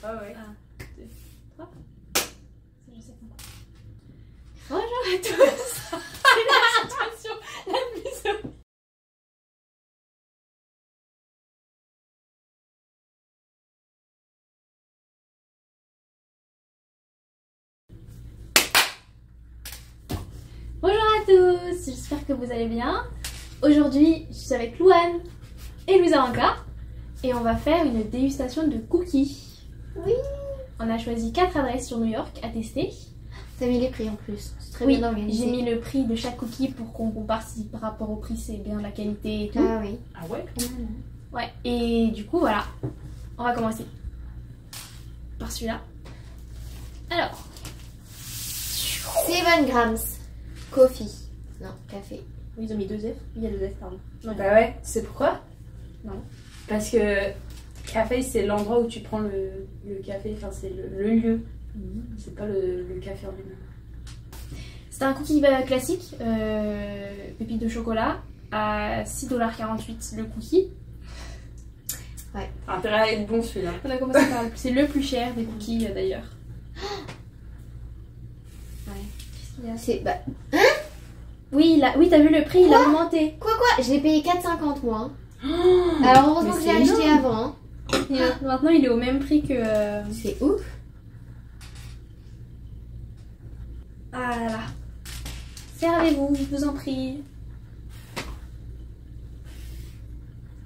Ah ouais. 1, 2, 3. Je sais pas. Bonjour à tous. C'est la situation la plus horrible. Bonjour à tous, j'espère que vous allez bien. Aujourd'hui, je suis avec Louane et Louisa encore et on va faire une dégustation de cookies. Oui. On a choisi 4 adresses sur New York à tester. T'as mis les prix en plus, c'est très Oui, bien organisé. j'ai mis le prix de chaque cookie pour qu'on compare si par rapport au prix c'est bien la qualité et tout. Ah oui. Ah ouais, quand même. Ouais, et du coup voilà, on va commencer par celui-là. Alors, 7 grams coffee. Non, café. ils ont mis 2 F. Il y a 2 F, pardon. Non, Bah ouais, c'est pourquoi? Non. Parce que café, c'est l'endroit où tu prends le café, enfin c'est le lieu. C'est pas le café en lui-même. c'est un cookie classique, pépite de chocolat, à 6,48$ le cookie. Intérêt à être bon celui-là. On a commencé par c'est le plus cher des cookies d'ailleurs. Ouais. Qu'est-ce qu'il y a? C'est. Bah. Oui, oui, t'as vu le prix, il a augmenté. Quoi Je l'ai payé 4,50 moi. Alors heureusement que j'ai acheté avant. Hein. Et maintenant il est au même prix que. C'est ouf. Ah là là. Servez-vous, je vous en prie.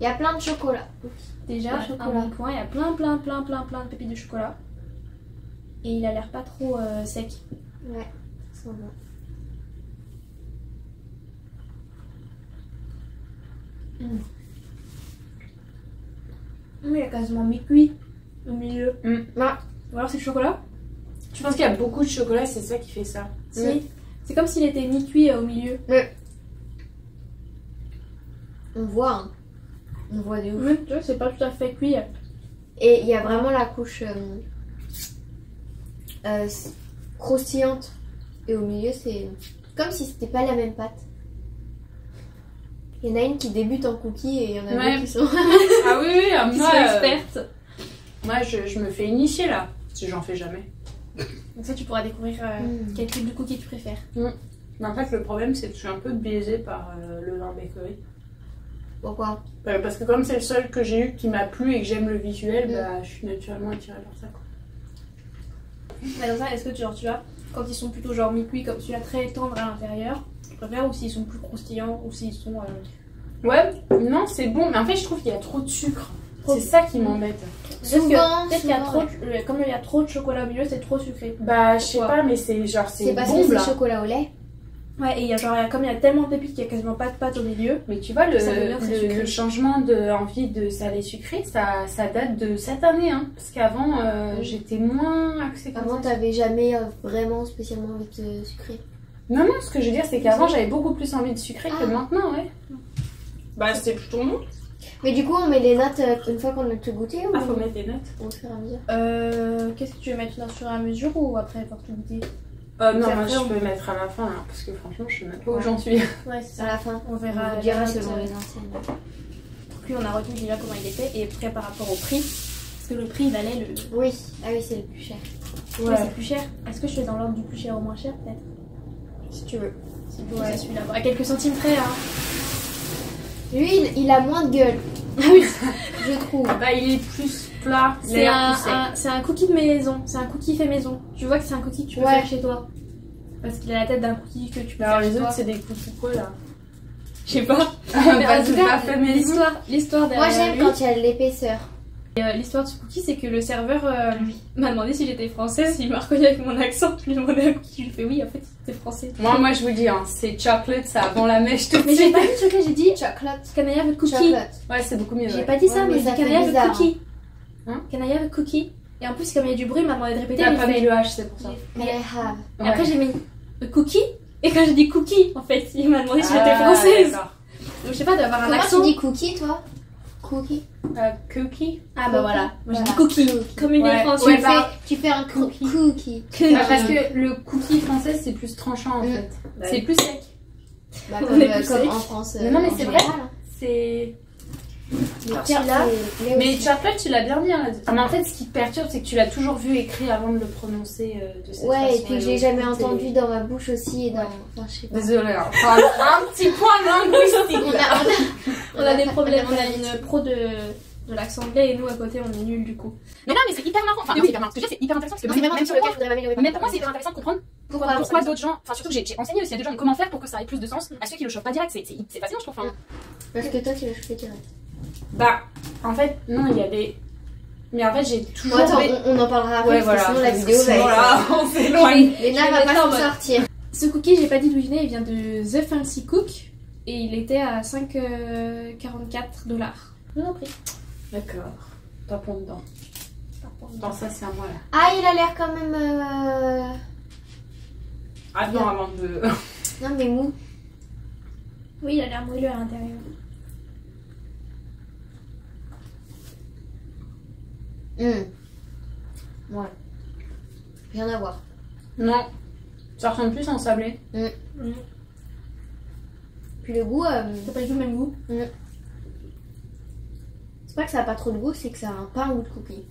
Il y a plein de chocolat. Déjà, Chocolat. un bon point, il y a plein de pépites de chocolat. Et il a l'air pas trop sec. Ouais, ça sent bon. Il a quasiment mi-cuit au milieu. Ouais. Ou alors c'est le chocolat. Je pense qu'il y a beaucoup de chocolat, c'est ça qui fait ça. Si. C'est comme s'il était mi-cuit au milieu. On voit, hein. On voit de ouf. Oui, tu vois, c'est pas tout à fait cuit. Et il y a vraiment la couche croustillante. Et au milieu, c'est comme si c'était pas la même pâte. Il y en a une qui débute en cookie et il y en a Ouais. deux qui sont. Ah oui, oui, Qui moi, sont expertes. moi je me fais initier là. Parce que j'en fais jamais. Donc ça, tu pourras découvrir quel type de cookie tu préfères. Mais en fait, le problème, c'est que je suis un peu biaisée par le vin bakery. Pourquoi? Parce que comme c'est le seul que j'ai eu qui m'a plu et que j'aime le visuel, bah, je suis naturellement attirée par ça. Quoi. Mais dans ça, est-ce que tu vois, quand ils sont plutôt genre mi-cuits comme celui-là très tendre à l'intérieur, tu préfères, ou s'ils sont plus croustillants, ou s'ils sont. Ouais, non, c'est bon, mais en fait, je trouve qu'il y a trop de sucre. C'est ça qui m'embête. Souvent, Peut-être qu'il y a trop, comme il y a trop de chocolat au milieu, c'est trop sucré. Bah, je sais Pourquoi pas, mais c'est genre, c'est parce bombe, que là. c'est chocolat au lait. Ouais, et il y a genre, comme il y a tellement de pépites qu'il y a quasiment pas de pâte au milieu. Mais tu vois, Ça veut dire que c'est sucré. le changement d'envie de salé sucré, ça date de cette année. Hein. Parce qu'avant, j'étais moins axée comme Avant, ça. t'avais jamais vraiment spécialement envie de sucrer. Non, ce que je veux dire, c'est qu'avant, j'avais beaucoup plus envie de sucré que Ah. maintenant, ouais. Bah, c'est plutôt bon. Mais du coup, on met les notes une fois qu'on a tout goûté ou Ah, faut mettre des notes. au fur et à mesure? Qu'est-ce que tu veux mettre au fur et à mesure ou après avoir tout goûté? Non, Après, moi, je on- peux mettre à la fin, là. Parce que franchement, je sais même pas où Ouais. j'en suis. Ouais, c'est À ça. la fin. On verra. On vous dira la note, selon les anciennes. Plus on a retenu déjà comment il était et après par rapport au prix. Parce que le prix valait le. Oui, ah oui, c'est le plus cher. Ouais, c'est plus cher. Est-ce que je fais dans l'ordre du plus cher au moins cher peut-être? Si tu veux. C'est plutôt c'est celui-là. Bon, à quelques centimes près, hein. Lui, il a moins de gueule. Ah oui, Je trouve. Bah, il est plus plat. il a c'est l'air plus sec. c'est un cookie de maison. C'est un cookie fait maison. Tu vois que c'est un cookie que tu peux Ouais. faire chez toi. Parce qu'il a la tête d'un cookie que tu peux Alors, faire les chez autres, toi. c'est des cookies quoi, là? Je sais pas. Bah, Mais en c'est tout cas, pas fait maison. l'histoire Moi, derrière j'aime lui. quand il y a de l'épaisseur. L'histoire de ce cookie, c'est que le serveur m'a demandé si j'étais française, s'il m'a reconnu avec mon accent. Je lui ai demandé un cookie, je lui ai fait oui, en fait, c'était français. Moi, je vous dis, hein, c'est chocolate, ça avant la mèche tout de Mais j'ai suite. pas dit chocolat, j'ai dit Chocolate. canaille avec cookie. Chocolate. Ouais, c'est beaucoup mieux. J'ai Ouais. pas dit ça, Ouais, mais mais j'ai ça dit fait canaille avec bizarre, cookie. Hein Canaille avec cookie. Et en plus, comme il y a du bruit, il m'a demandé de répéter. T'as j'ai pas fait- mis le H, c'est pour ça. Can I have? Et après, j'ai mis cookie. Et quand j'ai dit cookie, en fait, il m'a demandé si j'étais Ah, française. d'accord. Donc je sais pas, d'avoir un Comment accent. tu dis cookie, toi? Cookie. Cookie. Ah bah voilà, moi j'ai dit Voilà. cookie. Cookie. Comme une Ouais. française. Tu, Ouais, bah, tu fais un cookie. cookie. Bah, parce que le cookie français, c'est plus tranchant en fait. C'est plus sec. Bah, On comme, est plus comme sec. en France. Non, mais en c'est vrai. général, hein. C'est. Alors, Tiens, celui-là. là Mais aussi. Charlotte, tu l'as bien dit. Hein. Ah, mais en fait, ce qui te perturbe, c'est que tu l'as toujours vu écrit avant de le prononcer de cette façon. Ouais, et puis que j'ai jamais donc, entendu dans ma bouche aussi. Et dans... Ouais. Enfin, je sais pas. Désolée, hein. Enfin, un petit point linguistique. Là. On a des problèmes, on a l'habitude. une pro de l'accent anglais et nous à côté on est nuls du coup. Mais non, mais c'est hyper marrant. Enfin, Oui, non, c'est hyper marrant. Ce que je dis, c'est hyper intéressant parce que C'est vraiment même sur pour moi, lequel je voudrais m'améliorer. même pour moi, c'est hyper intéressant de comprendre pourquoi d'autres gens. Enfin, surtout que j'ai enseigné aussi à des gens comment faire pour que ça ait plus de sens à ceux qui le chauffent pas direct. C'est fascinant, je trouve. Enfin, Parce que toi, tu l'as chauffé direct. Bah, en fait, non, il y a des. Mais en fait, j'ai toujours. Bon, attends, on en parlera après. Ouais, parce que voilà. Sinon, la vidéo va Sinon, être. là, on s'éloigne. Léna Je vais va mettre pas en s'en mode. sortir. Ce cookie, j'ai pas dit d'où il vient, il vient de The Fancy Cook et il était à 5,44 $. Je vous en prie. D'accord. Tapons dedans. Dans ça, c'est à moi là. Ah, il a l'air quand même. Attends avant de. Non, mais mou. Oui, il a l'air moelleux à l'intérieur. Ouais. Rien à voir. Non. Ça ressemble plus à un sablé. Puis le goût. T'as pas du tout le même goût. C'est pas que ça a pas trop de goût, c'est que ça a pas un goût de cookie.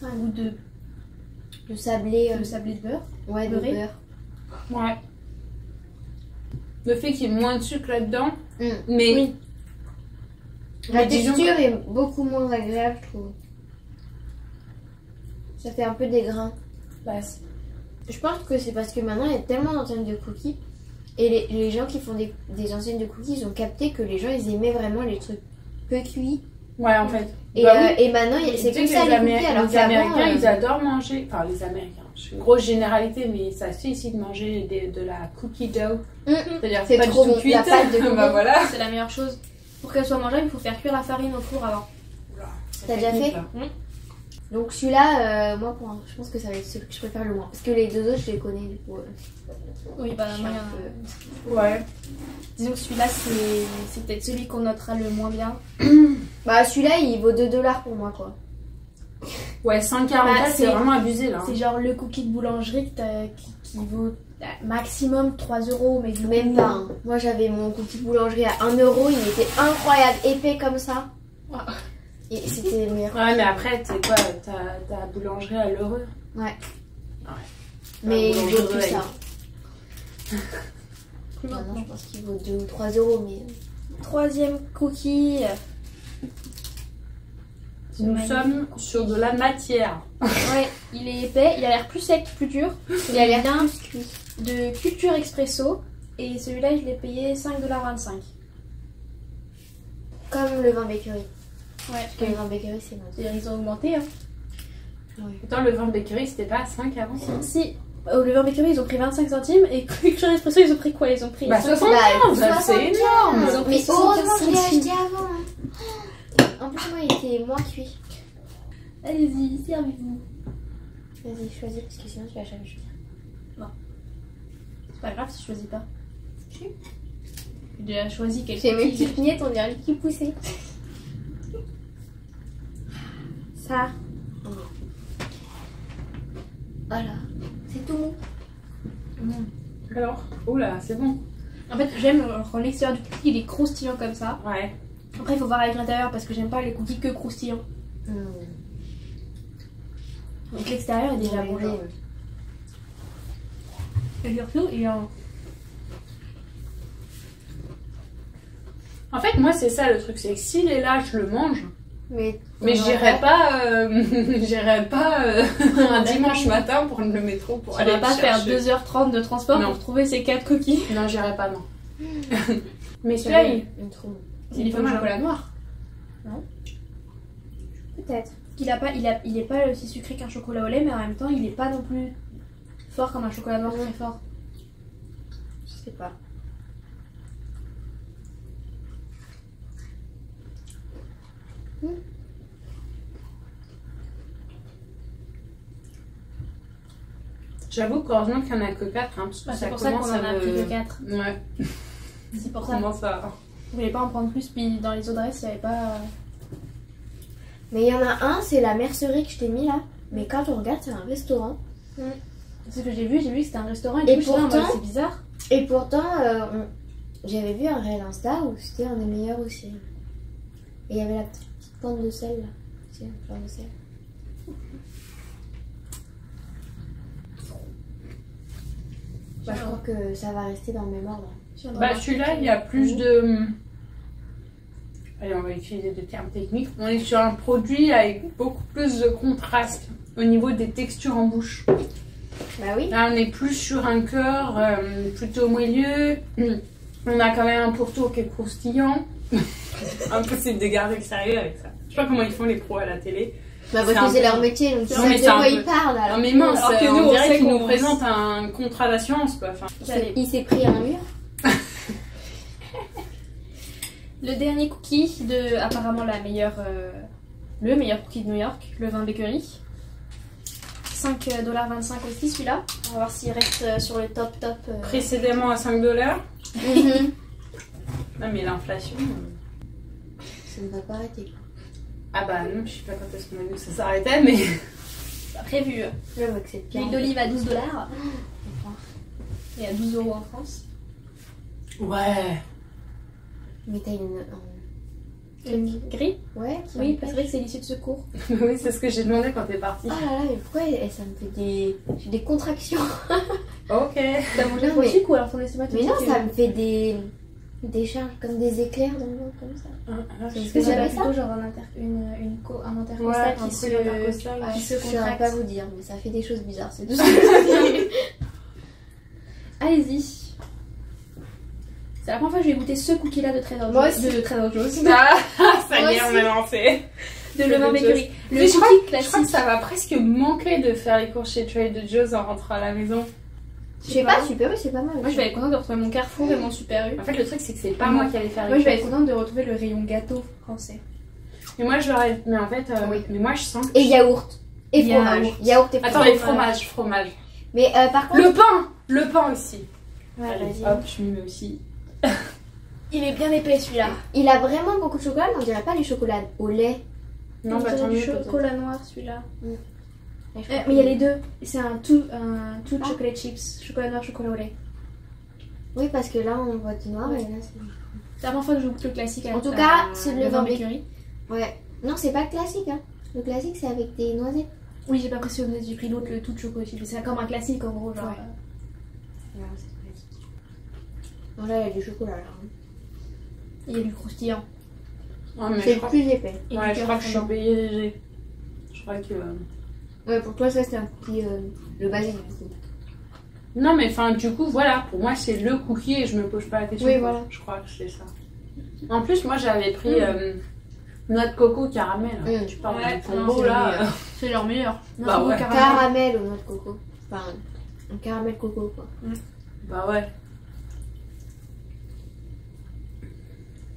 Un goût de Le sablé. sablé de beurre. Ouais, de beurré. beurre. Ouais. Le fait qu'il y ait moins de sucre là-dedans. Mm. Mais. Oui. La Mais disons texture est beaucoup moins agréable, je trouve. Ça fait un peu des grains. Bah, Je pense que c'est parce que maintenant il y a tellement d'enseignes de cookies. Et les gens qui font des enseignes de cookies, ils ont capté que les gens ils aimaient vraiment les trucs peu cuits. ouais, en fait. Et, Bah oui. et maintenant c'est Tu que sais ça que les cookies. Alors les qu'avant, Américains, ils adorent manger. Enfin, les Américains. Je suis une grosse généralité, mais ça se fait ici de manger de la cookie dough. C'est-à-dire C'est pas trop du tout bon. cuite. La pâte de bah cookie. voilà. C'est la meilleure chose. Pour qu'elle soit mangeable, il faut faire cuire la farine au four avant. Oula, c'est T'as déjà technique, fait là. Donc celui-là, moi je pense que ça va être celui que je préfère le moins. Parce que les deux autres je les connais du coup. Oui, bah Je suis moi, un peu- Ouais. disons que celui-là c'est peut-être celui qu'on notera le moins bien. Bah celui-là il vaut 2 $ pour moi quoi. Ouais, 5,44, Bah, c'est c'est- vraiment abusé là. C'est genre le cookie de boulangerie qui vaut maximum 3 €, mais du Même coup, pas. Hein. Moi j'avais mon cookie de boulangerie à 1 €, il était incroyable, épais comme ça. Ouais. Et c'était le meilleur. Ouais, mais après, tu sais quoi, ta boulangerie à l'heureux. Ouais. Ouais. Mais il Ah, vaut plus boulangerie, ça. plus Maintenant maintenant. je pense qu'il vaut 2 ou 3 € mais... Troisième cookie. Nous sommes sur de la matière. Ouais, il est épais, il a l'air plus sec, plus dur. Il a l'air bien plus cuit. de Culture Expresso. Et celui-là, je l'ai payé 5,25 $. Comme le vin bakery. Ouais, Parce que le vin bakery c'est bon. c'est-à-dire ils ont augmenté. Hein. Pourtant, le vin de bakery, c'était pas à 5 avant. Si, le vin bakery, ils ont pris 25 centimes. Et Culture Expresso, ils ont pris quoi? Ils ont pris Bah, 50. 75, Bah, c'est énorme. Ils ont pris Mais 75 heureusement que je l'ai centimes. acheté avant. Hein. En plus moi il était moins cuit. Allez-y, servez-vous. Vas-y choisis parce que sinon tu vas jamais choisir. C'est pas grave si je choisis pas. J'ai déjà choisi quelque J'ai mes chose. petites miettes, on dirait qui poussait. Ça. Voilà. C'est tout mou. Alors, oula, c'est bon. En fait, j'aime quand l'extérieur du cookie il est croustillant comme ça. Ouais. Après, il faut voir avec l'intérieur parce que j'aime pas les cookies que croustillants. Donc l'extérieur est déjà bon. genre. Et surtout, il est en... En fait, moi, c'est ça le truc, c'est que s'il est là, je le mange. Mais J'irai pas, un dimanche matin pour le métro pour On aller va pas faire chercher. 2h30 de transport Non. pour trouver ces 4 cookies. Non, j'irai pas, non. Mais celui-là, il... trop bon. Il est pas mal. Chocolat noir. Peut-être. Il est pas aussi sucré qu'un chocolat au lait, mais en même temps, il est pas non plus fort comme un chocolat noir très fort. Je sais pas. J'avoue qu'heureusement qu'il y en a que 4, hein, parce que Bah, ça c'est pour ça qu'on commence en a à pris me... que 4. Ouais, C'est pour ça ça. commence à... Vous voulez pas en prendre plus, puis dans les autres restes, il y avait pas... Mais il y en a un, c'est la mercerie que je t'ai mis là. Mais quand on regarde, c'est un restaurant. C'est ce que j'ai vu que c'était un restaurant Et et tout, j'étais là en mode, pourtant- c'est bizarre. Et pourtant, j'avais vu un réel Insta où c'était un des meilleurs aussi. Et il y avait la petite pointe de sel là. C'est un fleur de sel. Bah, je crois que ça va rester dans le même ordre. Bah celui-là, il y a plus de... Allez, on va utiliser des termes techniques. On est sur un produit avec beaucoup plus de contraste au niveau des textures en bouche. Bah oui. Là, on est plus sur un cœur plutôt moelleux. On a quand même un pourtour qui est croustillant. Impossible de garder le sérieux avec ça. Je sais pas comment ils font les pros à la télé. Bah C'est parce un que c'est peu- leur métier, donc ils Non, mais savent c'est de un quoi peu- ils parlent. Alors Non mais mince, Alors que nous, on on dirait sait qu'ils qu'on- nous présentent un contrat d'assurance quoi. Enfin, Il s'est pris un mur. Le dernier cookie de apparemment le meilleur cookie de New York, le vin Bakery. 5,25$ aussi celui-là. On va voir s'il reste sur le top. précédemment à 5 $. Mhm. Non mais l'inflation... Ça ne va pas arrêter. Ah bah non, je sais pas quand est-ce qu'on a vu que ça s'arrêtait mais... Pas prévu. Même avec cette L'huile carte. d'olive à 12$ et à 12€ en France. Ouais. Mais t'as Le gris. Ouais, qui Oui, empêche. c'est vrai que c'est l'issue de secours. Oui, c'est ce que j'ai demandé quand t'es partie. Oh là là, mais pourquoi ça me fait des... J'ai des contractions. Ok. T'as mangé Non, ton mais- sucre ou alors ton estomac Mais non, ça me fait des charges comme des éclairs dans le ventre comme ça. Je Parce que Vous j'avais avez ça plutôt genre un intercostal Ouais, qui un truc intercostal, qui se Je saurais contracte. pas vous dire, mais ça fait des choses bizarres, c'est tout ce que je dis. Allez-y. C'est la première fois que je vais goûter ce cookie-là de Trader Moi Joe's. aussi. De Trader Joe's. Ah, ça Moi y est, on aussi. est lancé. De Le Vin Bakery. Le Mais je crois, cookie je crois que classique. ça va presque manquer de faire les courses chez Trader Joe's en rentrant à la maison. Je sais pas, super, c'est pas mal. Moi je vais être contente de retrouver mon Carrefour et mon Super U. En fait, le truc, c'est que c'est pas moi qui allais faire les Moi je vais être courses. contente de retrouver le rayon gâteau français. Mais moi, je l'aurais. Mais en fait, Oui. mais moi, je sens. Et yaourt. Et Yaourt. fromage. Yaourt et fromage. Attends, les fromages. Mais par contre... Le pain aussi. Ouais, Allez, vas-y. hop, je m'y mets aussi. Il est bien épais celui-là. Il a vraiment beaucoup de chocolat, mais on dirait pas les chocolats au lait. Non, bah tant du mieux. peut-être. chocolat noir celui-là. Et je Mais crois il y a que- les deux. C'est un tout Ah. chocolate chips. Chocolat noir, chocolat au lait. Oui, parce que là, on voit du noir et là, c'est... C'est la première fois que je goûte le classique. En tout cas, c'est le vin Bakery. Ouais. Non, c'est pas le classique, hein. Le classique, c'est avec des noisettes. Oui, j'ai pas précisé, j'ai pris l'autre, le tout chocolat chip. C'est comme un classique en gros, genre. Ouais. Alors, c'est classique. Non, là, il y a du chocolat, là. Il y a du croustillant. Ouais, mais C'est je le crois... plus épais. Et Ouais, du je cœur crois que je suis fondant. payée léger. Je crois que. Ouais, pour toi, ça, c'est un petit... le basique, du coup. Non, mais enfin, du coup, voilà. Pour moi, c'est le cookie et je me pose pas la question. Oui, quoi. voilà. Je crois que c'est ça. En plus, moi, j'avais pris noix de coco caramel. Tu parles Ouais, du combo non, là. C'est leur meilleur. Bah Non, ouais. caramel. Caramel aux noix de coco. Enfin, un caramel coco, quoi. Bah ouais.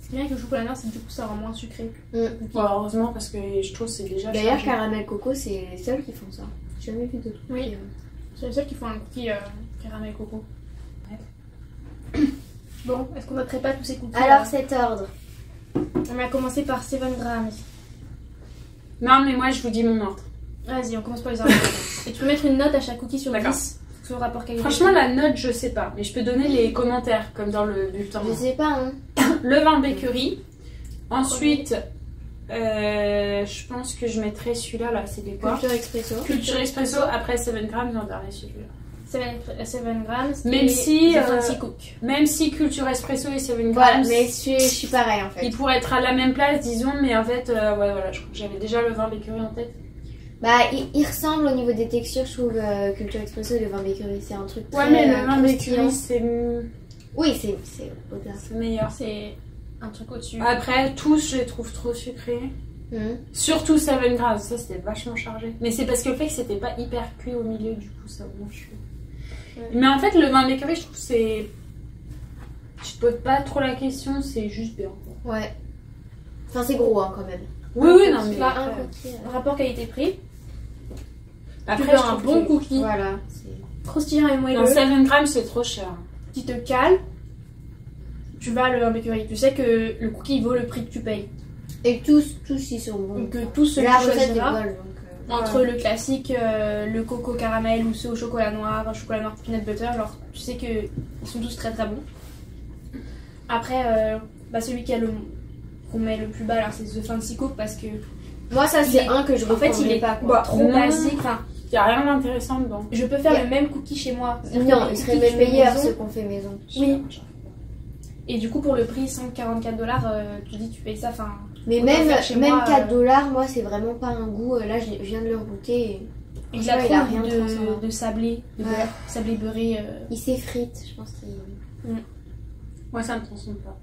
Ce qui est bien avec le chocolat noir, c'est que du coup ça rend moins sucré. Bon, heureusement, parce que je trouve que c'est déjà. D'ailleurs, chargé. caramel coco, c'est les seuls qui font ça. J'ai jamais vu d'autres. Oui. qui, C'est les seuls qui font un cookie caramel coco. Bon, est-ce qu'on noterait pas tous ces cookies Alors, cet ordre. On va commencer par 7 grammes. Non, mais moi, je vous dis mon ordre. Vas-y, on commence par les arbres. Et tu peux mettre une note à chaque cookie sur D'accord. 10 sur le rapport qualité. Franchement, la note, je sais pas. Mais je peux donner les commentaires, comme dans le bulletin. Je sais pas, hein. Le vin Bakery. Ensuite, je pense que je mettrais celui-là, là, c'était quoi Culture Expresso. Culture Espresso, après 7 grammes, j'en dernier celui-là. 7 grammes. Même si, Fancy Cook. Même si Culture Espresso et 7 Voilà, grammes, mais je suis pareil, en fait. ils pourraient être à la même place, disons, mais en fait, ouais, voilà, je crois que j'avais déjà le vin Bakery en tête. Bah, il ressemble au niveau des textures, je trouve, Culture Expresso et le vin Bakery. C'est un truc très Ouais, mais le vin croustillant. Bakery, c'est Oui, c'est au-delà. meilleur. C'est un truc au-dessus. Après, tous, je les trouve trop sucrés. Mhm. Surtout 7 grammes, ça c'était vachement chargé. Mais c'est parce que le fait que c'était pas hyper cuit au milieu, du coup, ça mange chaud. Ouais. Mais en fait, le vin Bakery, je trouve que c'est. Je te pose pas trop la question, c'est juste bien. Ouais. Enfin, c'est gros, hein, quand même. Oui, oui, non, mais. Pas un après, cookie. Rapport qualité-prix. après, Tu veux je un trouve bon que- cookie Voilà. c'est- croustillant et Non, moelleux 7 grammes, c'est trop cher. qui te cale. Tu vas à le Bakery. Tu sais que le cookie vaut le prix que tu payes. Et tous ils sont bons. Donc tous ceux La que tu recette est choisiras. bonne, donc... Entre le classique, le coco caramel ou ceux au chocolat noir peanut butter, alors tu sais qu'ils sont tous très très bons. Après, celui qui a le qu'on met le plus bas, alors c'est The Fancy Cook parce que Moi, ça, c'est il est- un que je en fait il recommanderais est pas, quoi. Bah, trop non. basique. Enfin, Il y a rien d'intéressant dedans. je peux faire Yeah. le même cookie chez moi. Non, il serait même meilleur ceux qu'on fait maison. Oui. Et du coup pour le prix 144 $, tu dis tu payes ça. Enfin, Mais Autant même, faire chez même moi, 4 $, moi, c'est vraiment pas un goût. Là, je viens de le goûter. et je Franchement, la il a trouve rien de transcendant. de sablé, de Ouais. beurre, sablé beurré. Il s'effrite, je pense qu'il... Moi, ça ne transcende pas.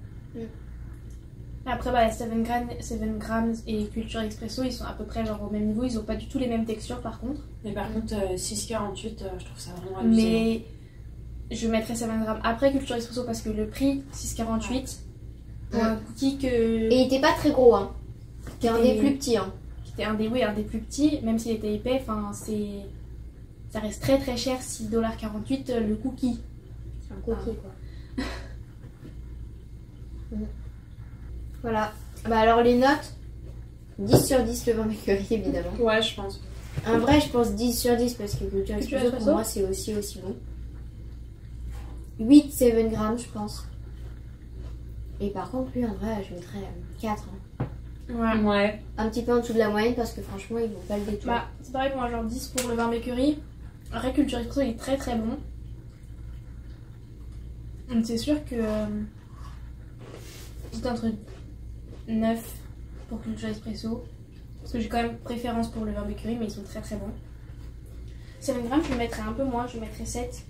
Après, bah, 7 Grams et Culture Expresso, ils sont à peu près genre au même niveau. Ils ont pas du tout les mêmes textures par contre. Mais par contre, 6,48, je trouve ça vraiment abusé. Mais je mettrais 7 Grammes après Culture Expresso parce que le prix 6,48 pour un cookie Et il était pas très gros, hein. C'était un des plus petits, hein. qui était un des plus petits, même s'il était épais, enfin ça reste très très cher, 6,48 $, le cookie. C'est un cookie, quoi. Voilà. Bah alors, les notes, 10 sur 10 le vin Mercury, évidemment. Ouais, je pense. En vrai, je pense 10 sur 10 parce que Culture Expresso, pour Expresso moi, c'est aussi bon. 8, 7 grammes, je pense. Et par contre, lui, en vrai, je mettrais 4. Hein. Ouais. Ouais. Un petit peu en dessous de la moyenne parce que franchement, ils vont pas le détour. Bah, c'est pareil pour moi, genre 10 pour le vin Mercury. Après Culture Expresso, il est très très bon. Donc c'est sûr que c'est entre 9 pour Culture Expresso. Parce que j'ai quand même préférence pour le vin Mercury, mais ils sont très très bons. 7 grammes, je le mettrais un peu moins, je le mettrais 7.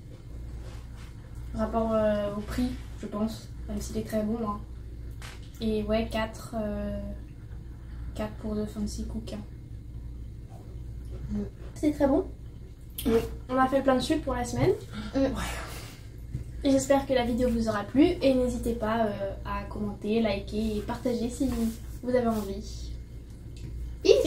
Rapport au prix, je pense, même s'il est très bon. Hein. Et ouais, 4 pour The Fancy Cook. C'est très bon. Oui. On a fait plein de sucre pour la semaine. Ouais. Et j'espère que la vidéo vous aura plu. Et n'hésitez pas à commenter, liker et partager si vous avez envie. Bisous.